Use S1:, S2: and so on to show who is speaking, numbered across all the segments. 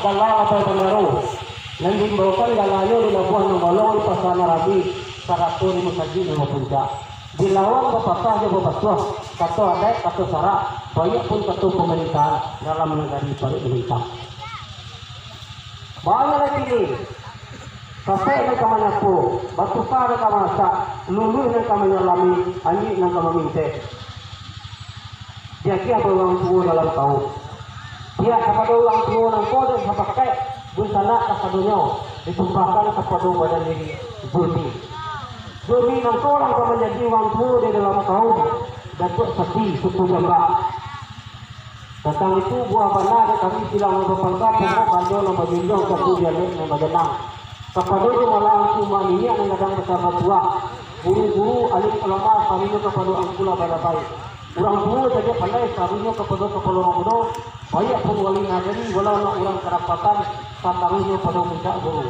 S1: galala pa panaro. Nandimbawakan galayo dilabuhan ng balong ipasana rabi sa rato ni Musagi ng mapunja. Dilawang kapatah niya babaswa, kato aday, kato sara, banyak pun kato pemerintahan dalam negara pemerintah. Banyak lagi ini, kasih ng kamanyapo, batuka ng kamanasa, luluh ng kamanyalami, anji ng kamaminte. Dia kaya berulang tuwo dalam tahu. Dia kepada ulang tuwo ng kode sa pakai, bunsana kasadunyo, ditumpahkan kepada badan diri Zulmi. Zulmi ng orang ka menjadi uang tuwo di dalam tahun, datuk sati suku jamba. Datang itu buah benar kami silang berpangkat pokok kanjo ng pagindong sa kudialit ng maganang. Kepada malang cuma ini yang kadang bersama tua. Guru-guru alim ulama kami kepada ang pula balabay. Urang tuwo saja pandai sarunya kepada kepala muda. Banyak pun wali ngajari walau orang kerapatan santarunya pada muda guru.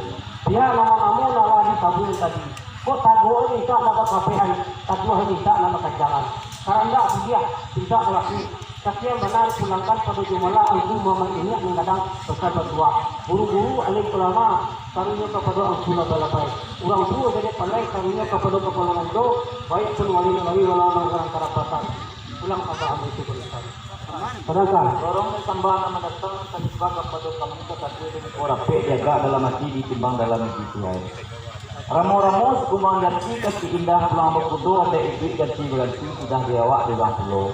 S1: Dia nama-nama nawa di tabung tadi. Kok tago ini tak nama kapehan, tago ini tak nama kajangan. Karena dia tidak berlaku. Kasih benar pulangkan pada jumlah itu momen ini yang kadang besar berdua. Guru-guru alim ulama sarunya kepada ang pula balabay. Urang tuwo saja pandai sarunya kepada kepala muda. Baik pun wali walau orang kerapatan. Ulang kabahan itu berlaku. Sedangkan dorong tambahan nama datang tanpa kepada kamu kata orang pe jaga dalam hati ditimbang dalam hati. Ramo-ramo kumang ganti kasi indah pulang berkudo ada ibu ganti berganti sudah diawak di bang pulau.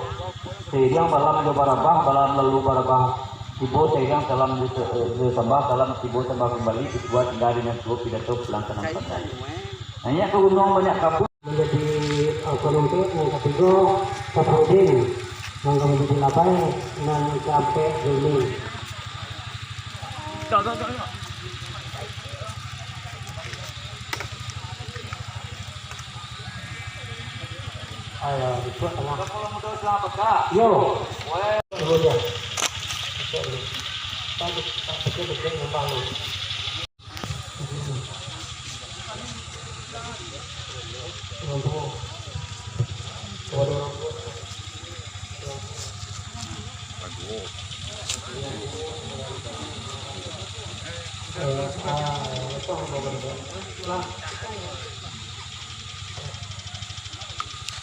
S1: Sehingga balam do barabah balam lalu barabah tibo sehingga salam sembah salam tibo sembah kembali dibuat dari dengan dua pidato pelaksanaan pasal. Hanya keuntungan banyak kabut menjadi ekonomi yang ketiga Saprudin yang kemudian dilapai dan sampai Zulmi. Ayo, dibuat tengah. Kalau modal selamat kak. Yo. Weh. Udah. Tadi betul membangun.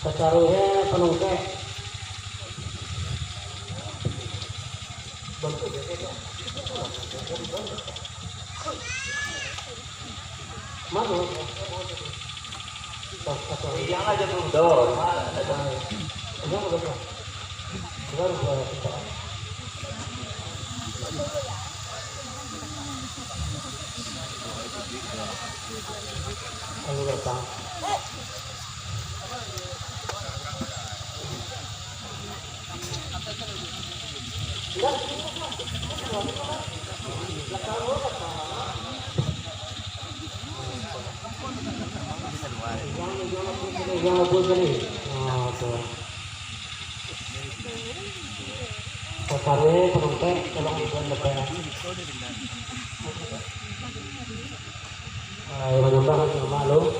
S1: Secaruhnya penungke mana yang aja belum dor lalu datang Kasarnya penonton tolong dibuat lepas. Ayo menambah sama lo.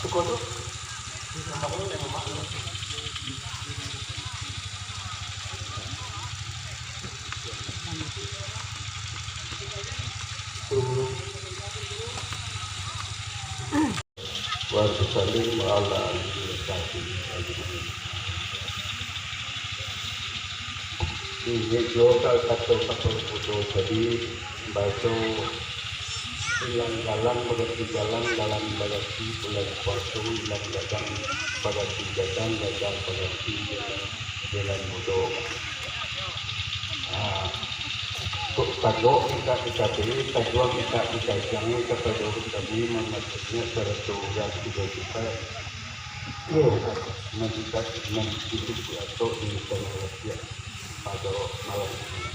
S1: Cukup tu. Wa sallim ala ini juga kata putu jadi baca hilang jalan berarti jalan dalam berarti bulan puasa hilang jalan berarti jalan berarti jalan mudo. Kok tago kita pilih tago kita jangan kepada tadi maksudnya beraturan juga kita. Yo, nanti atau ini saya pada malam ini.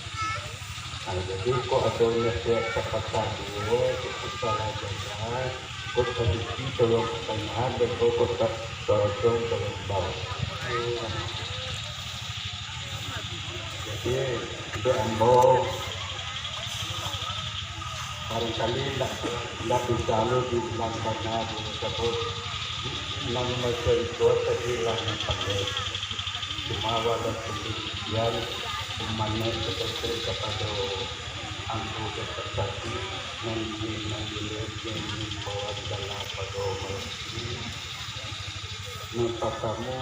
S1: Nah, jadi kok ada nasihat kata dulu, kita salah kok tadi tolong pertanyaan dan kok tak tolong bawah. Jadi berambil barangkali tidak bisa di dalam karena tersebut nama masyarakat tadi lah yang pakai cuma wadah pendidikan
S2: Umane seperti kepada angku seperti nanti yang membawa dalam pada malam ini. Napa kamu